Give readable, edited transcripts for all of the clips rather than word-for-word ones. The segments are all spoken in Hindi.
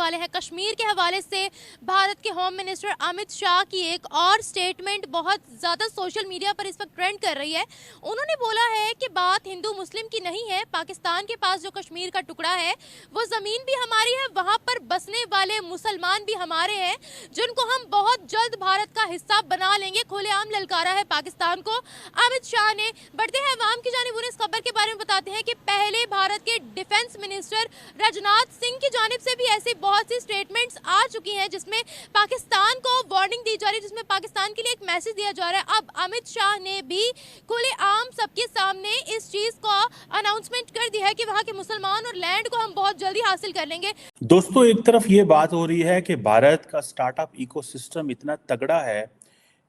वाले हैं कश्मीर के हवाले से। भारत के होम मिनिस्टर अमित शाह की एक और स्टेटमेंट बहुत ज़्यादा सोशल मीडिया पर इस वक्त ट्रेंड कर रही है। उन्होंने बोला है कि बात हिंदू मुस्लिम की नहीं है, पाकिस्तान के पास जो कश्मीर का टुकड़ा है वो ज़मीन भी हमारी है, वहाँ पर बसने वाले मुसलमान भी हमारे हैं, जिनको हम बहुत जल्द भारत का हिस्सा बना लेंगे। खुलेआम ललकारा है पाकिस्तान को अमित शाह ने। बढ़ते हैं अवाम की जानिब, उन्हें इस खबर के बारे में बताते हैं कि पहले भारत के डिफेंस मिनिस्टर राजनाथ सिंह की जानिब से भी ऐसी बहुत सी स्टेटमेंट्स आ चुकी हैं जिसमें पाकिस्तान को वार्निंग दी जा रही है, जिसमें पाकिस्तान के लिए एक मैसेज दिया जा रहा है। अब अमित शाह ने भी खुलेआम सबके सामने इस चीज को अनाउंसमेंट कर दिया है कि वहां के मुसलमान और लैंड को हम बहुत जल्दी हासिल कर लेंगे। दोस्तों, एक तरफ ये बात हो रही है कि भारत का स्टार्टअप इकोसिस्टम इतना तगड़ा है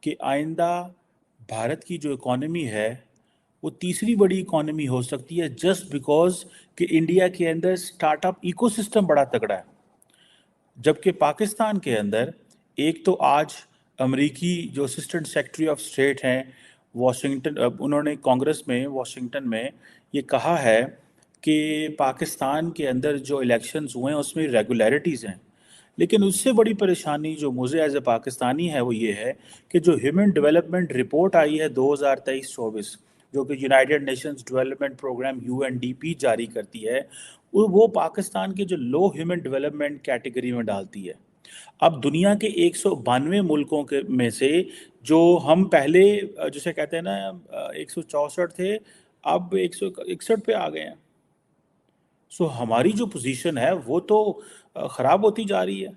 कि आइंदा भारत की जो इकोनॉमी है वो तीसरी बड़ी इकोनॉमी हो सकती है, जस्ट बिकॉज कि इंडिया के अंदर स्टार्टअप इकोसिस्टम बड़ा तगड़ा है। जबकि पाकिस्तान के अंदर एक तो आज अमेरिकी जो असिस्टेंट सेक्रेटरी ऑफ स्टेट हैं वॉशिंगटन, उन्होंने कांग्रेस में वॉशिंगटन में ये कहा है कि पाकिस्तान के अंदर जो इलेक्शंस हुए हैं उसमें रेगुलरिटीज़ हैं। लेकिन उससे बड़ी परेशानी जो मुझे एज ए पाकिस्तानी है वो ये है कि जो ह्यूमन डेवलपमेंट रिपोर्ट आई है 2023-24, जो कि United Nations Development Programme UNDP जारी करती है, वो पाकिस्तान के जो लो ह्यूमन डेवलपमेंट कैटेगरी में डालती है। अब दुनिया के 192 मुल्कों के में से जो हम पहले जिसे कहते हैं ना 164 थे, अब 161 पे आ गए हैं। सो हमारी जो पोजीशन है वो तो ख़राब होती जा रही है।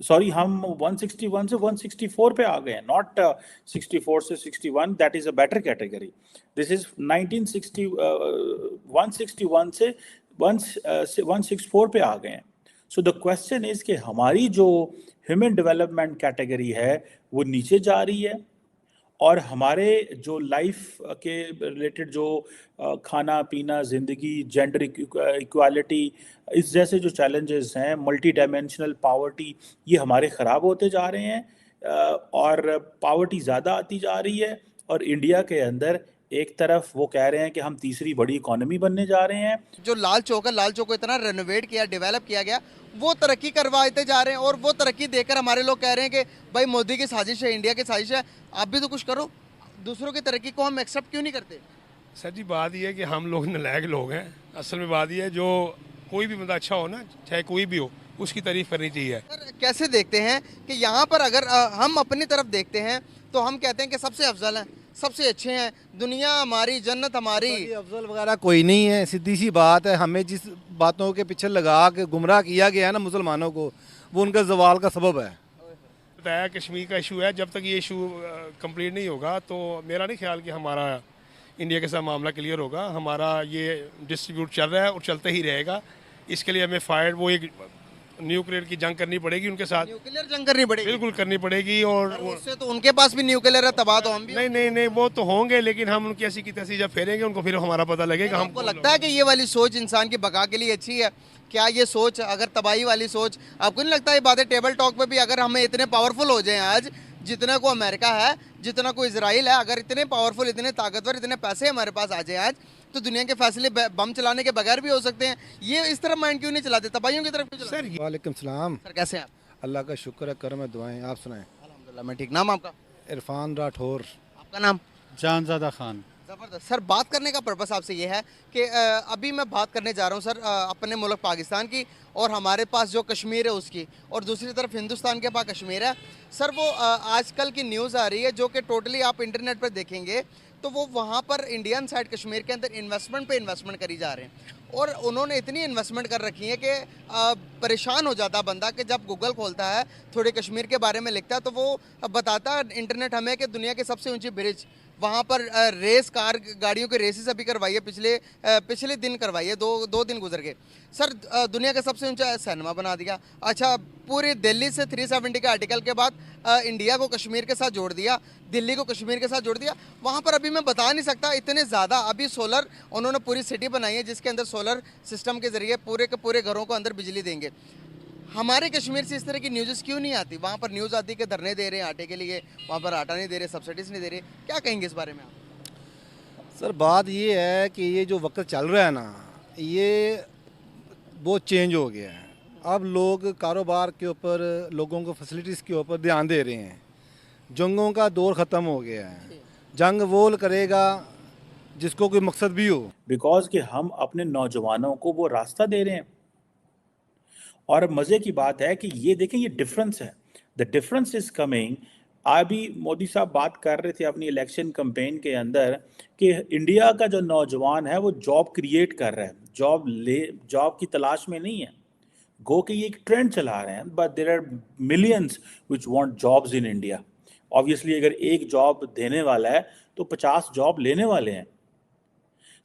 सॉरी, हम 161 से 164 पे आ गए हैं, नॉट 64 से 61, that is a better category. This is 1960 161 से 164 पे आ गए हैं। सो द क्वेश्चन इज़ कि हमारी जो ह्यूमन डेवलपमेंट कैटेगरी है वो नीचे जा रही है, और हमारे जो लाइफ के रिलेटेड जो खाना पीना, ज़िंदगी, जेंडर इक्वालिटी, इस जैसे जो चैलेंजेस हैं, मल्टी डायमेंशनल पावर्टी, ये हमारे ख़राब होते जा रहे हैं। और पावर्टी ज़्यादा आती जा रही है, और इंडिया के अंदर एक तरफ वो कह रहे हैं कि हम तीसरी बड़ी इकोनॉमी बनने जा रहे हैं। जो लाल चौक है, लाल चौक को इतना रेनोवेट किया, डेवलप किया गया, वो तरक्की करवाते जा रहे हैं। और वो तरक्की देकर हमारे लोग कह रहे हैं कि भाई मोदी की साजिश है, इंडिया की साजिश है, आप भी तो कुछ करो। दूसरों की तरक्की को हम एक्सेप्ट क्यों नहीं करते? सर जी, बात यह है कि हम लोग नलायक लोग हैं। असल में बात यह है, जो कोई भी बंदा अच्छा हो ना, चाहे कोई भी हो, उसकी तारीफ करनी चाहिए। सर, कैसे देखते हैं कि यहाँ पर अगर हम अपनी तरफ देखते हैं तो हम कहते हैं कि सबसे अफजल हैं, सबसे अच्छे हैं, दुनिया हमारी, जन्नत हमारी। अफजल वगैरह कोई नहीं है, सीधी सी बात है। हमें जिस बातों के पीछे लगा के गुमराह किया गया है ना मुसलमानों को, वो उनका जवाल का सबब है। बताया कश्मीर का इशू है, जब तक ये इशू कंप्लीट नहीं होगा तो मेरा नहीं ख्याल कि हमारा इंडिया के साथ मामला क्लियर होगा। हमारा ये डिस्ट्रीब्यूट चल रहा है और चलते ही रहेगा। इसके लिए हमें फायर वो एक न्यूक्लियर की जंग करनी पड़ेगी उनके साथ। न्यूक्लियर जंग करनी पड़ेगी? बिल्कुल करनी पड़ेगी। और उससे तो उनके पास भी न्यूक्लियर है, तबाह तो हम भी। नहीं नहीं नहीं, वो तो होंगे, लेकिन हम उनकी ऐसी की तैसी जब फेरेंगे उनको, फिर हमारा पता लगेगा। हमको लगता है कि ये वाली सोच इंसान की बका के लिए अच्छी है क्या? ये सोच अगर तबाही वाली सोच, आपको नहीं लगता ये बातें टेबल टॉक पे भी अगर हमें इतने पावरफुल हो जाएं आज, जितना को अमेरिका है, जितना को इजराइल है, अगर इतने पावरफुल, इतने ताकतवर, इतने पैसे हमारे पास आ जाए आज, तो दुनिया के फैसले बम चलाने के बगैर भी हो सकते हैं। ये इस तरफ माइंड क्यों नहीं चलाते, तबाहियों की तरफ क्यों चलाते? सर वालेकुम सलाम। सर कैसे हैं आप? अल्लाह का शुक्र है, करम है, दुआएं। आप सुनाएं? अल्हम्दुलिल्लाह मैं ठीक। नाम आपका? इरफान राठौर। आपका नाम? जानज़ादा खान। ज़बरदस्त। सर, बात करने का पर्पस आपसे ये है कि अभी मैं बात करने जा रहा हूँ सर अपने मुल्क पाकिस्तान की, और हमारे पास जो कश्मीर है उसकी, और दूसरी तरफ हिंदुस्तान के पास कश्मीर है। सर, वो आजकल की न्यूज़ आ रही है जो कि टोटली आप इंटरनेट पर देखेंगे तो वो वहाँ पर इंडियन साइड कश्मीर के अंदर इन्वेस्टमेंट पे इन्वेस्टमेंट करी जा रहे हैं, और उन्होंने इतनी इन्वेस्टमेंट कर रखी है कि परेशान हो जाता बंदा कि जब गूगल खोलता है, थोड़े कश्मीर के बारे में लिखता है, तो वो बताता है इंटरनेट हमें कि दुनिया की सबसे ऊंची ब्रिज वहाँ पर रेस कार गाड़ियों की रेसेस अभी करवाई है, पिछले दिन करवाई है, दो दिन गुजर गए सर। दुनिया का सबसे ऊंचा सिनेमा बना दिया। अच्छा, पूरी दिल्ली से 370 के आर्टिकल के बाद इंडिया को कश्मीर के साथ जोड़ दिया, दिल्ली को कश्मीर के साथ जोड़ दिया। वहाँ पर अभी मैं बता नहीं सकता इतने ज़्यादा, अभी सोलर उन्होंने पूरी सिटी बनाई है जिसके अंदर सोलर सिस्टम के ज़रिए पूरे के पूरे घरों को अंदर बिजली देंगे। हमारे कश्मीर से इस तरह की न्यूज़ क्यों नहीं आती? वहाँ पर न्यूज़ आती है कि धरने दे रहे हैं आटे के लिए, वहाँ पर आटा नहीं दे रहे, सब्सिडीज़ नहीं दे रहे। क्या कहेंगे इस बारे में आप? सर बात ये है कि ये जो वक्त चल रहा है ना, ये बहुत चेंज हो गया है। अब लोग कारोबार के ऊपर, लोगों को फैसिलिटीज़ के ऊपर ध्यान दे रहे हैं। जंगों का दौर ख़त्म हो गया है। जंग वो करेगा जिसको कोई मकसद भी हो। बिकॉज कि हम अपने नौजवानों को वो रास्ता दे रहे हैं। और मज़े की बात है कि ये देखें, ये डिफरेंस है। The difference is coming. अभी मोदी साहब बात कर रहे थे अपनी इलेक्शन कैंपेन के अंदर कि इंडिया का जो नौजवान है वो जॉब क्रिएट कर रहा है, जॉब की तलाश में नहीं है। गो के ये एक ट्रेंड चला रहे हैं, but there are millions which want jobs in India. Obviously अगर एक जॉब देने वाला है तो 50 जॉब लेने वाले हैं।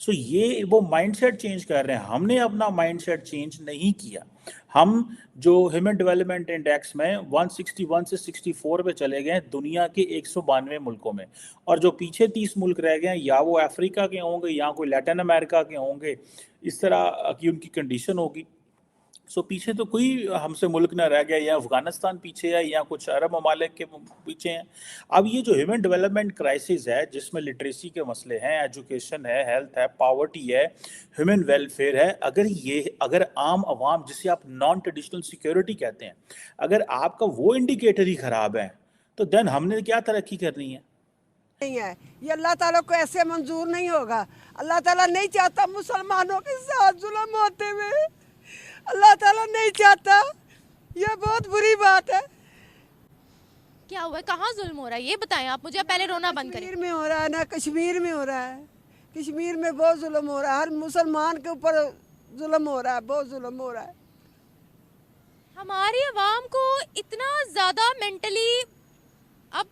सो ये वो माइंडसेट चेंज कर रहे हैं। हमने अपना माइंडसेट चेंज नहीं किया। हम जो ह्यूमन डेवलपमेंट इंडेक्स में 161 से 64 पे चले गए दुनिया के 192 मुल्कों में, और जो पीछे 30 मुल्क रह गए हैं या वो अफ्रीका के होंगे या कोई लैटिन अमेरिका के होंगे, इस तरह की उनकी कंडीशन होगी। सो पीछे तो कोई हमसे मुल्क ना रह गया, या अफगानिस्तान पीछे है या कुछ अरब ममालिक के पीछे हैं। अब ये जो ह्यूमन डेवलपमेंट क्राइसिस है जिसमें लिटरेसी के मसले हैं, एजुकेशन है, हेल्थ है, पावर्टी है, ह्यूमन वेलफेयर है, अगर आम आवाम जिसे आप नॉन ट्रेडिशनल सिक्योरिटी कहते हैं, अगर आपका वो इंडिकेटर ही ख़राब है तो देन हमने क्या तरक्की करनी है? नहीं है। ये अल्लाह ताला को ऐसे मंजूर नहीं होगा। अल्लाह ताला नहीं चाहता मुसलमानों के साथ जुल्म होते हुए, अल्लाह ताला नहीं चाहता। ये बहुत बुरी बात है। क्या हुआ है, कहाँ जुल्म हो रहा है ये बताएं आप मुझे, पहले रोना बंद करें। कश्मीर में हो रहा है ना, कश्मीर में हो रहा है। कश्मीर में बहुत जुल्म हो रहा है, हर मुसलमान के ऊपर जुल्म हो रहा है, बहुत जुल्म हो रहा है। हमारी आवाम को इतना ज़्यादा मेंटली अब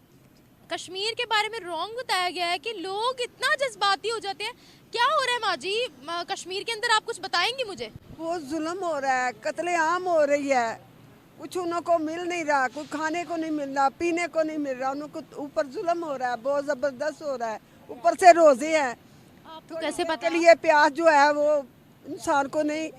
कश्मीर के बारे में रॉन्ग बताया गया है कि लोग इतना जज्बाती हो जाते हैं। क्या हो रहा है माँ जी कश्मीर के अंदर, आप कुछ बताएंगी मुझे? बहुत जुल्म हो रहा है, कत्लेआम हो रही है। कुछ उनको मिल नहीं रहा, कुछ खाने को नहीं मिल रहा, पीने को नहीं मिल रहा, उनको ऊपर जुल्म हो रहा है, बहुत ज़बरदस्त हो रहा है। ऊपर से रोजे हैं। आपको कैसे पता? के लिए प्याज जो है वो इंसान को नहीं,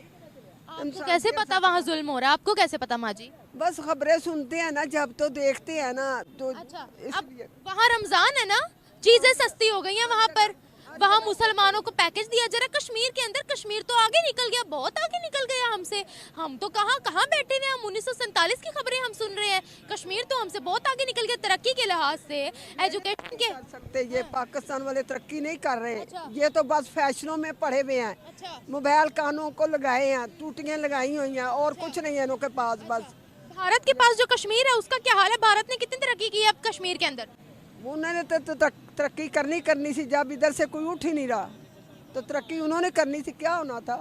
आपको कैसे पता वहाँ जुल्म हो रहा है? आपको कैसे पता माँ जी? बस खबरें सुनते हैं ना, जब तो देखते हैं ना तो अच्छा, अब इसलिए। वहाँ रमजान है ना, चीजें सस्ती हो गई हैं वहाँ पर, वहाँ मुसलमानों को पैकेज दिया जा रहा है। कश्मीर के अंदर, कश्मीर तो आगे निकल गया, बहुत आगे निकल गया हमसे। हम तो कहाँ बैठे हुए, हम 1947 की खबरें हम सुन रहे हैं। कश्मीर तो हमसे बहुत आगे निकल गया तरक्की के लिहाज से, एजुकेशन के। कर सकते ये पाकिस्तान वाले तरक्की नहीं कर रहे। अच्छा। ये तो बस फैशनों में पढ़े हुए हैं। अच्छा। मोबाइल कानों को लगाए हैं, टूटियां लगाई हुई हैं और कुछ नहीं है इनके पास। बस भारत के पास जो कश्मीर है उसका क्या हाल है? भारत ने कितनी तरक्की की है अब कश्मीर के अंदर? उन्होंने तो तरक्की करनी थी। जब इधर से कोई उठ ही नहीं रहा तो तरक्की उन्होंने करनी थी, क्या होना था।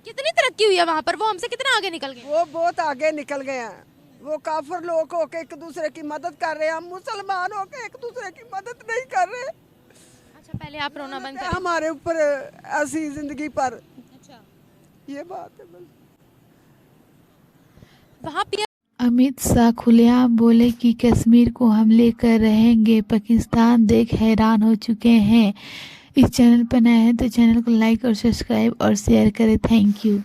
कितनी तरक्की हुई है वहाँ पर? वो हमसे कितना आगे निकल गए? वो बहुत आगे निकल गए हैं। वो काफिर लोग होके एक दूसरे की मदद कर रहे हैं, हम मुसलमान होके एक दूसरे की मदद नहीं कर रहे। अच्छा, पहले आप रोना बंद करें। हमारे ऊपर ऐसी जिंदगी पर। अच्छा, ये बात है। बस वहाँ पे अमित शाह खुलेआम बोले कि कश्मीर को हम लेकर रहेंगे। पाकिस्तान देख हैरान हो चुके हैं। इस चैनल पर नए हैं तो चैनल को लाइक और सब्सक्राइब और शेयर करें। Thank you.